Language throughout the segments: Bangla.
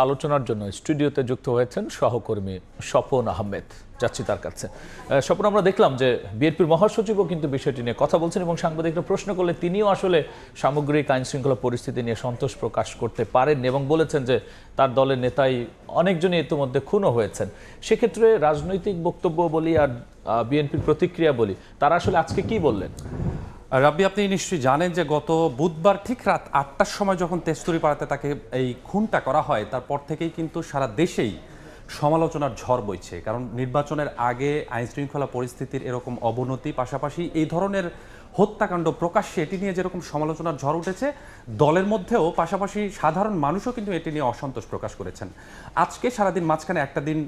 আলোচনার জন্য স্টুডিওতে যুক্ত হয়েছেন সহকর্মী স্বপন আহমেদ। যাচ্ছি তার কাছে। স্বপন, আমরা দেখলাম যে বিএনপির মহাসচিবও কিন্তু বিষয়টি নিয়ে কথা বলছেন এবং সাংবাদিকরা প্রশ্ন করলে তিনিও আসলে সামগ্রিক আইন শৃঙ্খলা পরিস্থিতি নিয়ে সন্তোষ প্রকাশ করতে পারেন এবং বলেছেন যে তার দলের নেতাই অনেকজনই ইতিমধ্যে খুনও হয়েছেন। সেক্ষেত্রে রাজনৈতিক বক্তব্য বলি আর বিএনপির প্রতিক্রিয়া বলি, তারা আসলে আজকে কি বললেন? রাব্বি, আপনি নিশ্চয়ই জানেন যে গত বুধবার ঠিক রাত ৮টার সময় যখন তেস্তুরীপাড়াতে তাকে এই খুনটা করা হয়, তারপর থেকেই কিন্তু সারা দেশেই সমালোচনার ঝড় বইছে। কারণ নির্বাচনের আগে আইন শৃঙ্খলা পরিস্থিতির এরকম অবনতি, পাশাপাশি এই ধরনের হত্যাকাণ্ড প্রকাশ্যে এটি নিয়ে যেরকম সমালোচনার ঝড় উঠেছে, দলের মধ্যেও পাশাপাশি সাধারণ মানুষও কিন্তু এটি নিয়ে অসন্তোষ প্রকাশ করেছেন। আজকে সারাদিন মাঝখানে একটা দিন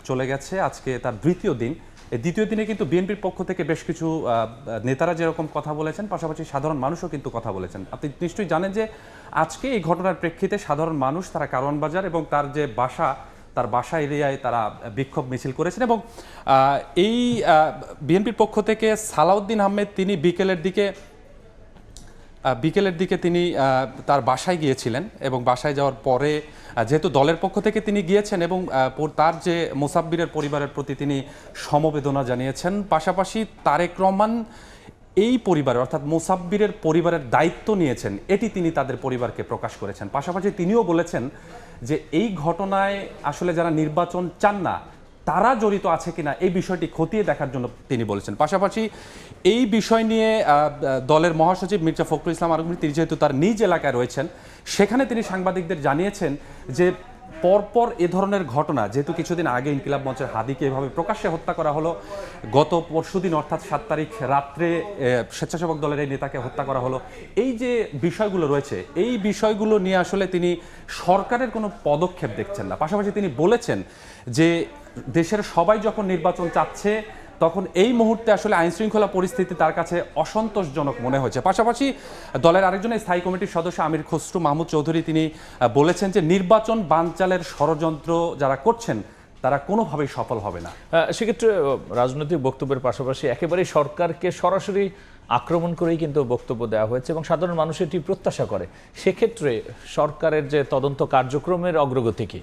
চলে গেছে, আজকে তার দ্বিতীয় দিন। এই দ্বিতীয় দিনে কিন্তু বিএনপির পক্ষ থেকে বেশ কিছু নেতারা যেরকম কথা বলেছেন, পাশাপাশি সাধারণ মানুষও কিন্তু কথা বলেছেন। আপনি নিশ্চয়ই জানেন যে আজকে এই ঘটনার প্রেক্ষিতে সাধারণ মানুষ তারা কারওয়ান বাজার এবং তার যে বাসা, তার বাসা এরিয়ায় তারা বিক্ষোভ মিছিল করেছেন। এবং এই বিএনপির পক্ষ থেকে সালাউদ্দিন আহমেদ তিনি বিকেলের দিকে তিনি তার বাসায় গিয়েছিলেন এবং বাসায় যাওয়ার পরে যেহেতু দলের পক্ষ থেকে তিনি গিয়েছেন এবং তার যে মোসাব্বিরের পরিবারের প্রতি তিনি সমবেদনা জানিয়েছেন, পাশাপাশি তারেক রহমান এই পরিবারের অর্থাৎ মোসাব্বিরের পরিবারের দায়িত্ব নিয়েছেন, এটি তিনি তাদের পরিবারকে প্রকাশ করেছেন। পাশাপাশি তিনিও বলেছেন যে এই ঘটনায় আসলে যারা নির্বাচন চান না তারা জড়িত আছে কিনা এই বিষয়টি খতিয়ে দেখার জন্য তিনি বলেছেন। পাশাপাশি এই বিষয় নিয়ে দলের মহাসচিব মির্জা ফখরুল ইসলাম আলমগীর তিনি যেহেতু তার নিজ এলাকায় রয়েছেন, সেখানে তিনি সাংবাদিকদের জানিয়েছেন যে পরপর এ ধরনের ঘটনা, যেহেতু কিছুদিন আগে ইনকিলাব মঞ্চের হাদিকে এভাবে প্রকাশ্যে হত্যা করা হলো, গত পরশুদিন অর্থাৎ ৭ তারিখ রাত্রে স্বেচ্ছাসেবক দলের এই নেতাকে হত্যা করা হলো, এই যে বিষয়গুলো রয়েছে এই বিষয়গুলো নিয়ে আসলে তিনি সরকারের কোনো পদক্ষেপ দেখছেন না। পাশাপাশি তিনি বলেছেন যে দেশের সবাই যখন নির্বাচন চাচ্ছে তখন এই মুহূর্তে আসলে আইন শৃঙ্খলা পরিস্থিতি তার কাছে অসন্তোষজনক মনে হয়েছে। পাশাপাশি দলের আরেকজন স্থায়ী কমিটির সদস্য আমির খসরু মাহমুদ চৌধুরী তিনি বলেছেন যে নির্বাচন বানচালের ষড়যন্ত্র যারা করছেন তারা কোনোভাবেই সফল হবে না। সেক্ষেত্রে রাজনৈতিক বক্তব্যের পাশাপাশি একেবারেই সরকারকে সরাসরি আক্রমণ করেই কিন্তু বক্তব্য দেওয়া হয়েছে এবং সাধারণ মানুষ এটি প্রত্যাশা করে। সেক্ষেত্রে সরকারের যে তদন্ত কার্যক্রমের অগ্রগতি কি?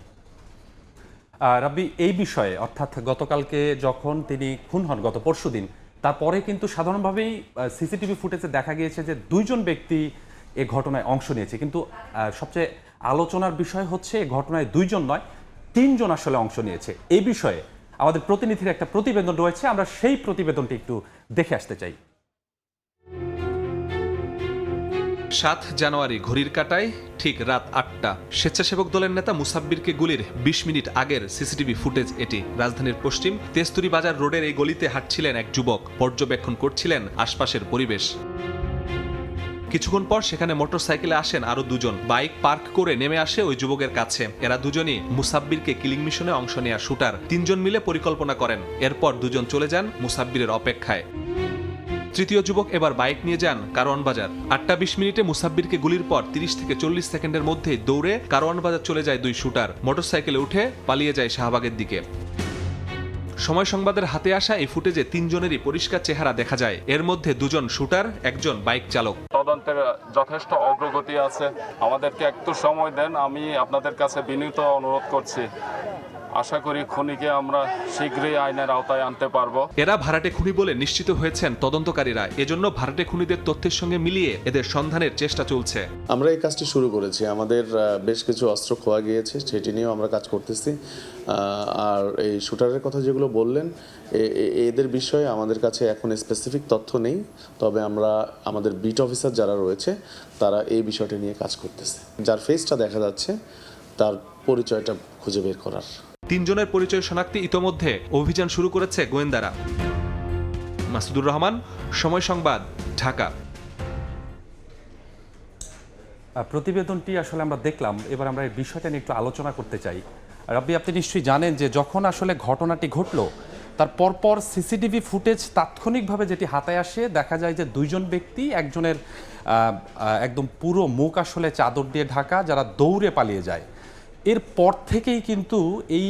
রাব্বি, এই বিষয়ে অর্থাৎ গতকালকে যখন তিনি খুন হন গত পরশুদিন, তারপরে কিন্তু সাধারণভাবেই সিসিটিভি ফুটেজে দেখা গিয়েছে যে 2জন ব্যক্তি এ ঘটনায় অংশ নিয়েছে, কিন্তু সবচেয়ে আলোচনার বিষয় হচ্ছে এ ঘটনায় 2জন নয় 3জন আসলে অংশ নিয়েছে। এই বিষয়ে আমাদের প্রতিনিধির একটা প্রতিবেদন রয়েছে, আমরা সেই প্রতিবেদনটি একটু দেখে আসতে চাই। ৭ জানুয়ারি ঘড়ির কাঁটায় ঠিক রাত ৮টা স্বেচ্ছাসেবক দলের নেতা মুসাব্বিরকে গুলির ২০ মিনিট আগের সিসিটিভি ফুটেজ এটি। রাজধানীর পশ্চিম তেস্তুরি বাজার রোডের এই গলিতে হাঁটছিলেন এক যুবক, পর্যবেক্ষণ করছিলেন আশপাশের পরিবেশ। কিছুক্ষণ পর সেখানে মোটরসাইকেলে আসেন আরো 2জন, বাইক পার্ক করে নেমে আসে ওই যুবকের কাছে। এরা দুজনই মুসাব্বিরকে কিলিং মিশনে অংশ নেওয়া শুটার। 3জন মিলে পরিকল্পনা করেন। এরপর 2জন চলে যান মুসাব্বিরের অপেক্ষায়। তৃতীয় যুবক এবার বাইক নিয়ে যান কারওয়ান বাজার। ৮টা ২০ মিনিটে মুসাব্বিরকে গুলির পর ৩০ থেকে ৪০ সেকেন্ডের মধ্যেই দৌড়ে কারওয়ান বাজার চলে যায় 2 শুটার। মোটরসাইকেলে উঠে পালিয়ে যায় শাহবাগের দিকে। সময় সংবাদের হাতে আসা এই ফুটেজে 3জনেরই পরিষ্কার চেহারা দেখা যায়। এর মধ্যে 2জন শুটার, একজন বাইক চালক। তদন্তের যথেষ্ট অগ্রগতি আছে, আমাদেরকে একটু সময় দেন, আমি আপনাদের কাছে বিনীত অনুরোধ করছি। আশা করি খুনিকে আমরা শীঘ্রই আইনের আওতায় আনতে পারবো। এরা ভাড়াটে খুনি বলে নিশ্চিত হয়েছেন তদন্তকারীরা। এজন্য ভাড়াটে খুনিদের তথ্যের সঙ্গে মিলিয়ে এদের সন্ধানের চেষ্টা চলছে। আমরা এই কাজটি শুরু করেছি, আমাদের বেশ কিছু অস্ত্র খোয়া গিয়েছে, সেটি নিয়েও আমরা কাজ করতেছি। আর এই শুটারের কথা যেগুলো বললেন, এদের বিষয়ে আমাদের কাছে এখন স্পেসিফিক তথ্য নেই, তবে আমরা আমাদের বিট অফিসার যারা রয়েছে তারা এই বিষয়টি নিয়ে কাজ করতেছে। যার ফেসটা দেখা যাচ্ছে তার পরিচয়টা খুঁজে বের করার। 3জনের পরিচয় শনাক্তে ইতোমধ্যে অভিযান শুরু করেছে গোয়েন্দারা। মাসুদুর রহমান, সময় সংবাদ, ঢাকা। প্রতিবেদনটি আসলে আমরা দেখলাম, এবার আমরা এই বিষয়টা নিয়ে একটু আলোচনা করতে চাই। রাব্বি, আপনি নিশ্চয়ই জানেন যে যখন আসলে ঘটনাটি ঘটলো তার পরপর সিসিটিভি ফুটেজ তাৎক্ষণিকভাবে যেটি হাতে আসে, দেখা যায় যে 2জন ব্যক্তি, একজনের একদম পুরো মুখ আসলে চাদর দিয়ে ঢাকা, যারা দৌড়ে পালিয়ে যায়। এরপর থেকেই কিন্তু এই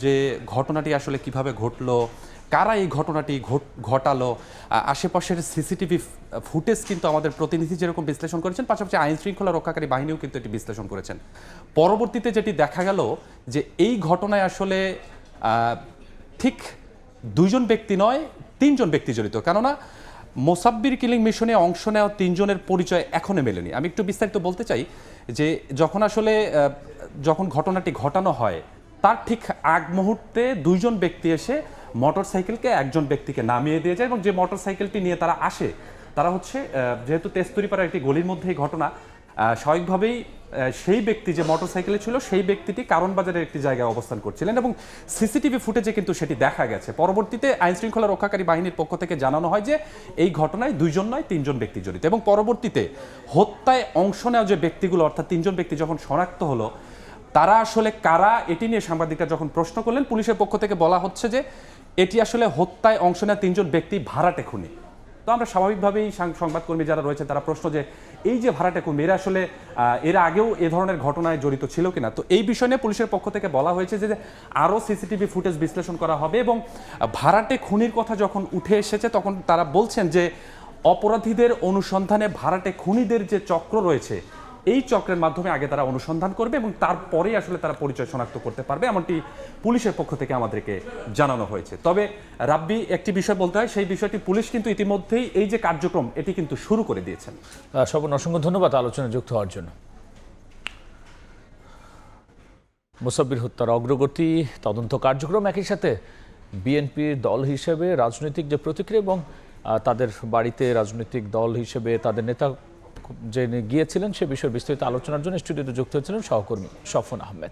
যে ঘটনাটি আসলে কিভাবে ঘটলো, কারা এই ঘটনাটি ঘটালো, আশেপাশের সিসিটিভি ফুটেজ কিন্তু আমাদের প্রতিনিধি যেরকম বিশ্লেষণ করেছেন, পাশাপাশি আইন শৃঙ্খলা রক্ষাকারী বাহিনীও কিন্তু এটি বিশ্লেষণ করেছেন। পরবর্তীতে যেটি দেখা গেল যে এই ঘটনায় আসলে ঠিক 2 জন ব্যক্তি নয়, 3 জন ব্যক্তি জড়িত। কেননা মোসাব্বির কিলিং মিশনে অংশ নেওয়া 3 জনের পরিচয় এখনো মেলেনি। আমি একটু বিস্তারিত বলতে চাই যে যখন ঘটনাটি ঘটানো হয় তার ঠিক আগ মুহূর্তে 2 জন ব্যক্তি এসে মোটরসাইকেলকে একজন ব্যক্তিকে নামিয়ে দিয়ে যায় এবং যে মোটরসাইকেলটি নিয়ে তারা আসে তারা হচ্ছে যেহেতু তেজতুরিপাড়ার একটি গলির মধ্যে এই ঘটনা, স্বাভাবিকভাবেই সেই ব্যক্তি যে মোটরসাইকেলে ছিল সেই ব্যক্তিটি কারণ বাজারের একটি জায়গায় অবস্থান করছিলেন এবং সিসিটিভি ফুটেজে কিন্তু সেটি দেখা গেছে। পরবর্তীতে আইন শৃঙ্খলা রক্ষাকারী বাহিনীর পক্ষ থেকে জানানো হয় যে এই ঘটনায় 2 জন নয় 3 জন ব্যক্তি জড়িত এবং পরবর্তীতে হত্যায় অংশ নেওয়া যে ব্যক্তিগুলো অর্থাৎ 3 জন ব্যক্তি যখন শনাক্ত হলো তারা আসলে কারা এটি নিয়ে সাংবাদিকরা যখন প্রশ্ন করলেন, পুলিশের পক্ষ থেকে বলা হচ্ছে যে এটি আসলে হত্যায় অংশ নেওয়া 3 জন ব্যক্তি ভাড়াটে খুনি। তো আমরা স্বাভাবিকভাবেই সংবাদকর্মী যারা রয়েছে তারা প্রশ্ন যে এই যে ভাড়াটে খুনি এরা আসলে এর আগেও এ ধরনের ঘটনায় জড়িত ছিল কিনা। তো এই বিষয় নিয়ে পুলিশের পক্ষ থেকে বলা হয়েছে যে আরও সিসিটিভি ফুটেজ বিশ্লেষণ করা হবে এবং ভাড়াটে খুনির কথা যখন উঠে এসেছে তখন তারা বলছেন যে অপরাধীদের অনুসন্ধানে ভাড়াটে খুনিদের যে চক্র রয়েছে এই চক্রের মাধ্যমে আগে তারা অনুসন্ধান করবে এবং তারপরেই আসলে তারা পরিচয় শনাক্ত করতে পারবে, এমনটি পুলিশের পক্ষ থেকে আমাদেরকে জানানো হয়েছে। তবে রাব্বি, একটি বিষয় বলতে হয়, সেই বিষয়টি পুলিশ কিন্তু ইতিমধ্যেই এই যে কার্যক্রম এটি কিন্তু শুরু করে দিয়েছেন। স্বপন, অসংখ্য ধন্যবাদ আলোচনায় যুক্ত হওয়ার জন্য। মুসাব্বির হত্যার অগ্রগতি, তদন্ত কার্যক্রম, একই সাথে বিএনপির দল হিসেবে রাজনৈতিক যে প্রতিক্রিয়া এবং তাদের বাড়িতে রাজনৈতিক দল হিসেবে তাদের নেতা যে গিয়েছিলেন সে বিষয়ে বিস্তারিত আলোচনার জন্য স্টুডিওতে যুক্ত হয়েছিলেন সহকর্মী স্বপন আহমেদ।